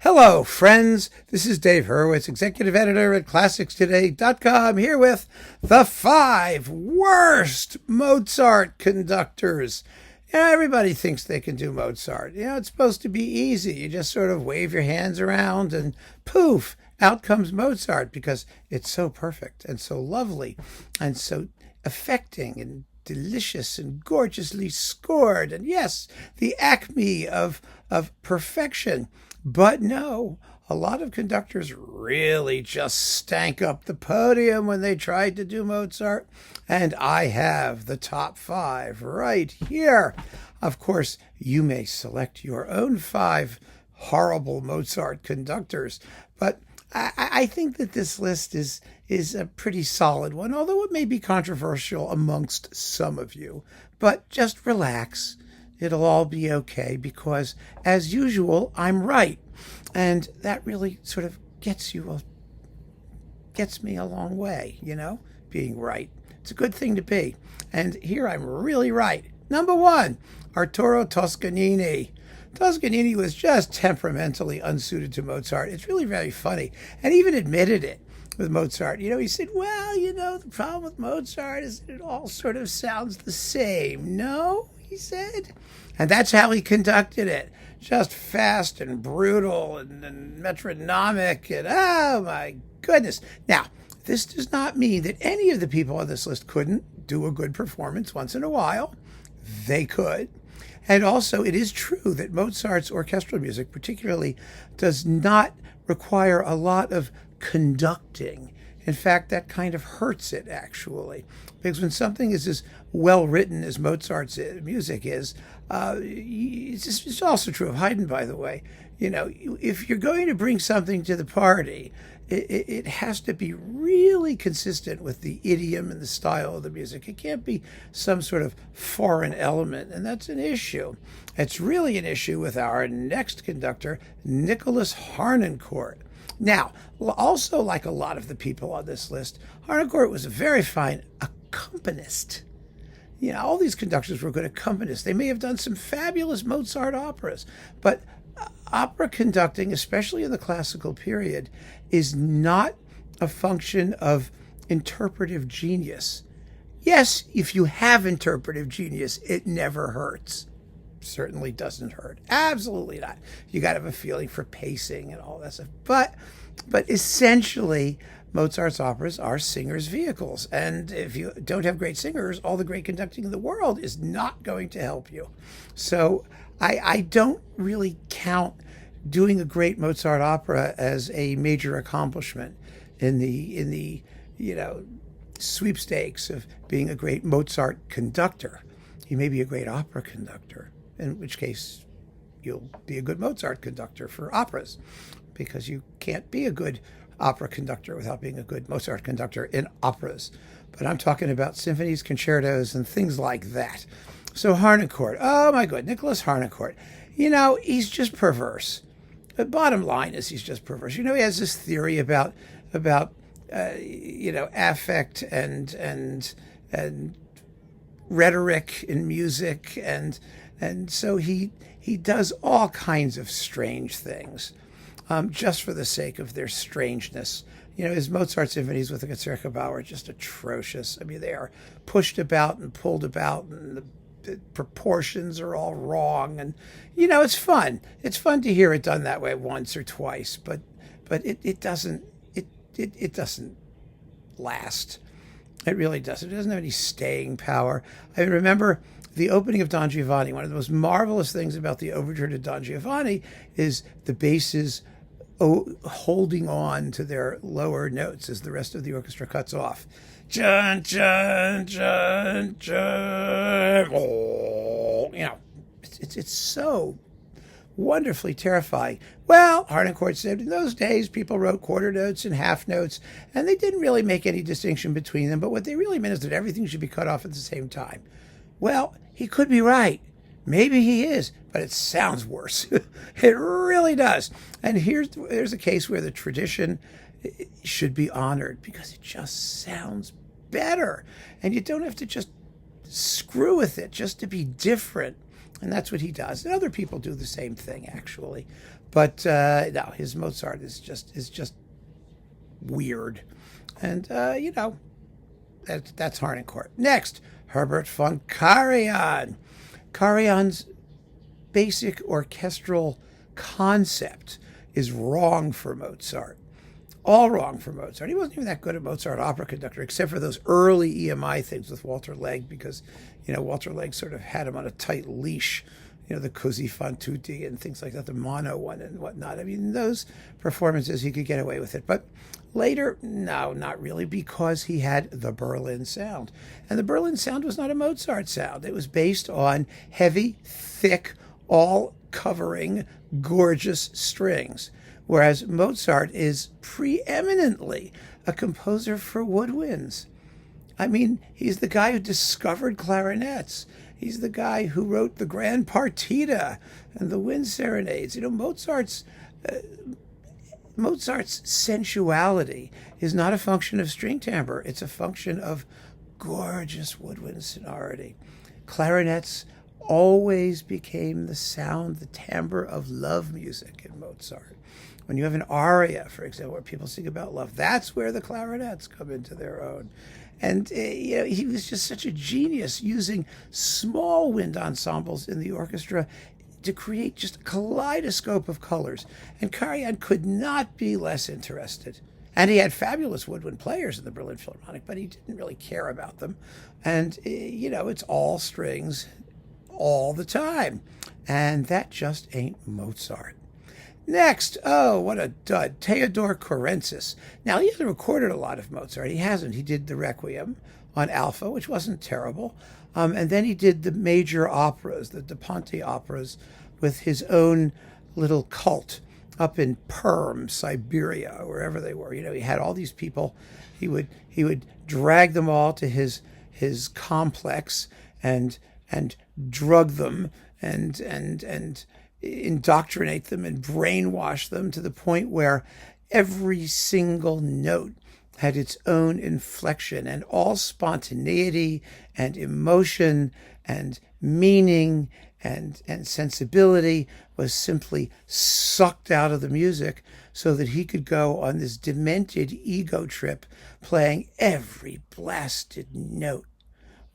Hello, friends. This is Dave Hurwitz, executive editor at ClassicsToday.com, here with the 5 worst Mozart conductors. Everybody thinks they can do Mozart. It's supposed to be easy. You just sort of wave your hands around and poof, out comes Mozart because it's so perfect and so lovely and so affecting and delicious and gorgeously scored. And yes, the acme of perfection. But no, a lot of conductors really just stank up the podium when they tried to do Mozart. And I have the top 5 right here. Of course, you may select your own 5 horrible Mozart conductors, but I think that this list is a pretty solid one, although it may be controversial amongst some of you. But just relax. It'll all be okay because, as usual, I'm right. And that really sort of gets me a long way, being right. It's a good thing to be. And here I'm really right. Number 1, Arturo Toscanini. Toscanini was just temperamentally unsuited to Mozart. It's really very funny. And he even admitted it with Mozart. He said, well, the problem with Mozart is that it all sort of sounds the same. No, he said. And that's how he conducted it. Just fast and brutal and metronomic. And oh my goodness. Now, this does not mean that any of the people on this list couldn't do a good performance once in a while. They could. And also, it is true that Mozart's orchestral music particularly does not require a lot of conducting. In fact, that kind of hurts it, actually. Because when something is as well written as Mozart's music is, it's also true of Haydn, by the way. If you're going to bring something to the party, it has to be really consistent with the idiom and the style of the music. It can't be some sort of foreign element, and that's an issue. It's really an issue with our next conductor, Nikolaus Harnoncourt. Now, also like a lot of the people on this list, Harnoncourt was a very fine accompanist. All these conductors were good accompanists. They may have done some fabulous Mozart operas, but opera conducting, especially in the classical period, is not a function of interpretive genius. Yes, if you have interpretive genius, it never hurts. Certainly doesn't hurt. Absolutely not. You got to have a feeling for pacing and all that stuff. But essentially, Mozart's operas are singers' vehicles. And if you don't have great singers, all the great conducting in the world is not going to help you. So I don't really count doing a great Mozart opera as a major accomplishment in the sweepstakes of being a great Mozart conductor. You may be a great opera conductor, in which case you'll be a good Mozart conductor for operas, because you can't be a good opera conductor without being a good Mozart conductor in operas. But I'm talking about symphonies, concertos, and things like that. So Harnoncourt, oh my God, Nikolaus Harnoncourt, he's just perverse. The bottom line is he's just perverse. He has this theory about affect and rhetoric in music, and so he does all kinds of strange things, just for the sake of their strangeness. His Mozart symphonies with the Concertgebouw are just atrocious. I mean, they are pushed about and pulled about, and the proportions are all wrong, and it's fun. It's fun to hear it done that way once or twice, but it doesn't last. It really doesn't. It doesn't have any staying power. I remember the opening of Don Giovanni. One of the most marvelous things about the overture to Don Giovanni is the basses holding on to their lower notes as the rest of the orchestra cuts off. Jun, jun, jun, jun. Oh, it's so wonderfully terrifying. Well, Harnoncourt said in those days people wrote quarter notes and half notes, and they didn't really make any distinction between them, but what they really meant is that everything should be cut off at the same time. Well, he could be right. Maybe he is, but it sounds worse. It really does. And there's a case where the tradition should be honored because it just sounds better. And you don't have to just screw with it just to be different. And that's what he does. And other people do the same thing, actually. But no, his Mozart is just weird. And, that's Harnoncourt. Next, Herbert von Karajan. Karajan's basic orchestral concept is wrong for Mozart. All wrong for Mozart. He wasn't even that good at Mozart opera conductor, except for those early EMI things with Walter Legg, because, Walter Legg sort of had him on a tight leash, the Così fan tutti and things like that, the mono one and whatnot. I mean, those performances, he could get away with it. But later, no, not really, because he had the Berlin sound. And the Berlin sound was not a Mozart sound. It was based on heavy, thick, all-covering, gorgeous strings. Whereas Mozart is preeminently a composer for woodwinds. I mean, he's the guy who discovered clarinets. He's the guy who wrote the Grand Partita and the Wind Serenades. Mozart's sensuality is not a function of string timbre. It's a function of gorgeous woodwind sonority. Clarinets always became the sound, the timbre of love music in Mozart. When you have an aria, for example, where people sing about love, that's where the clarinets come into their own. And, he was just such a genius using small wind ensembles in the orchestra to create just a kaleidoscope of colors. And Karajan could not be less interested. And he had fabulous woodwind players in the Berlin Philharmonic, but he didn't really care about them. And, it's all strings all the time. And that just ain't Mozart. Next, oh, what a dud, Teodor Currentzis. Now, he hasn't recorded a lot of Mozart. He hasn't. He did the Requiem on Alpha, which wasn't terrible. And then he did the major operas, the Da Ponte operas, with his own little cult up in Perm, Siberia, wherever they were. He had all these people. He would drag them all to his complex and drug them and indoctrinate them and brainwash them to the point where every single note had its own inflection, and all spontaneity and emotion and meaning and sensibility was simply sucked out of the music so that he could go on this demented ego trip, playing every blasted note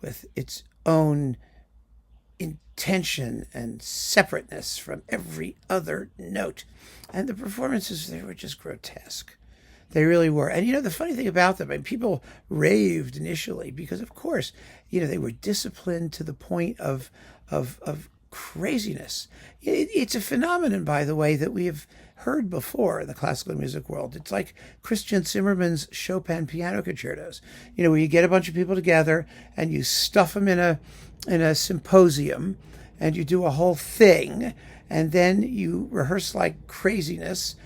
with its own intention and separateness from every other note. And the performances, they were just grotesque. They really were. And, the funny thing about them, people raved initially because, of course, they were disciplined to the point of craziness. It's a phenomenon, by the way, that we have heard before in the classical music world. It's like Christian Zimmermann's Chopin piano concertos, where you get a bunch of people together and you stuff them in a symposium, and you do a whole thing, and then you rehearse like craziness,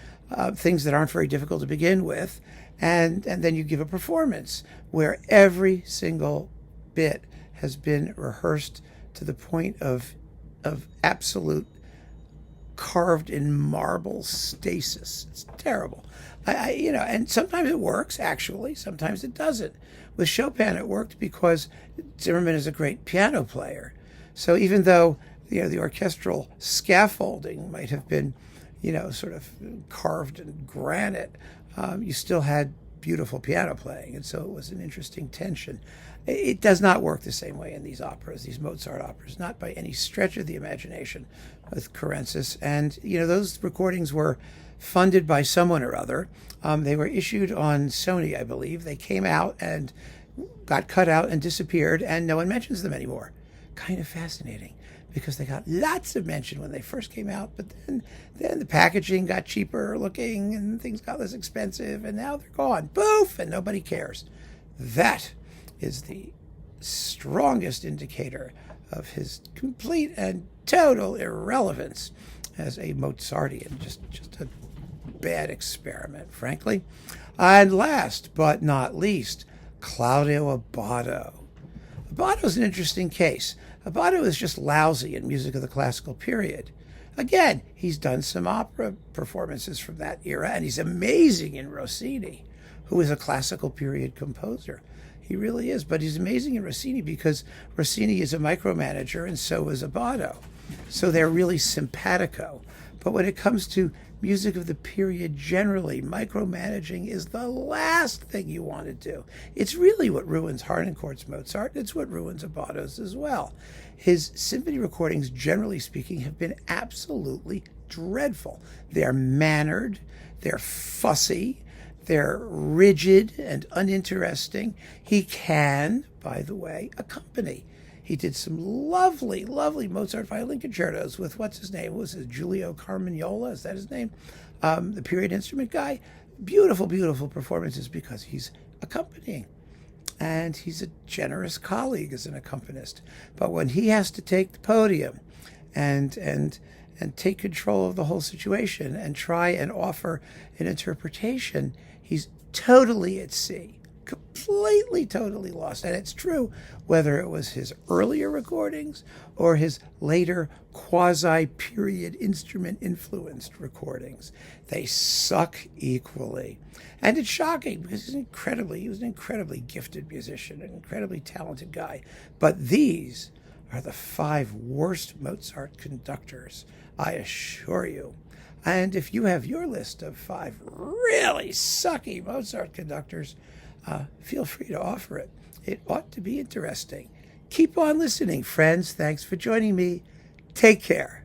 things that aren't very difficult to begin with, and then you give a performance where every single bit has been rehearsed to the point of absolute carved in marble stasis. It's terrible. And sometimes it works, actually. Sometimes it doesn't. With Chopin, it worked because Zimmermann is a great piano player. So even though, the orchestral scaffolding might have been, sort of carved in granite, you still had beautiful piano playing. And so it was an interesting tension. It does not work the same way in these operas, these Mozart operas, not by any stretch of the imagination with Currentzis. And, those recordings were funded by someone or other. They were issued on Sony, I believe. They came out and got cut out and disappeared, and no one mentions them anymore. Kind of fascinating, because they got lots of mention when they first came out, but then the packaging got cheaper looking and things got less expensive, and now they're gone. Poof! And nobody cares. That is the strongest indicator of his complete and total irrelevance as a Mozartian. Just a bad experiment, frankly. And last but not least, Claudio Abbado. Abbado's an interesting case. Abbado is just lousy in music of the classical period. Again, he's done some opera performances from that era, and he's amazing in Rossini, who is a classical period composer. He really is, but he's amazing in Rossini because Rossini is a micromanager, and so is Abbado. So they're really simpatico. But when it comes to music of the period generally, micromanaging is the last thing you want to do. It's really what ruins Harnoncourt's Mozart. It's what ruins Abbado's as well. His symphony recordings, generally speaking, have been absolutely dreadful. They're mannered, they're fussy, they're rigid and uninteresting. He can, by the way, accompany. He did some lovely, lovely Mozart violin concertos with, what's his name? What was it, Giulio Carmagnola? Is that his name? The period instrument guy. Beautiful, beautiful performances because he's accompanying. And he's a generous colleague as an accompanist. But when he has to take the podium and take control of the whole situation and try and offer an interpretation, he's totally at sea. Completely, totally lost. And it's true whether it was his earlier recordings or his later quasi-period instrument-influenced recordings. They suck equally. And it's shocking because he was an incredibly gifted musician, an incredibly talented guy. But these are the 5 worst Mozart conductors, I assure you. And if you have your list of 5 really sucky Mozart conductors, feel free to offer it. It ought to be interesting. Keep on listening, friends. Thanks for joining me. Take care.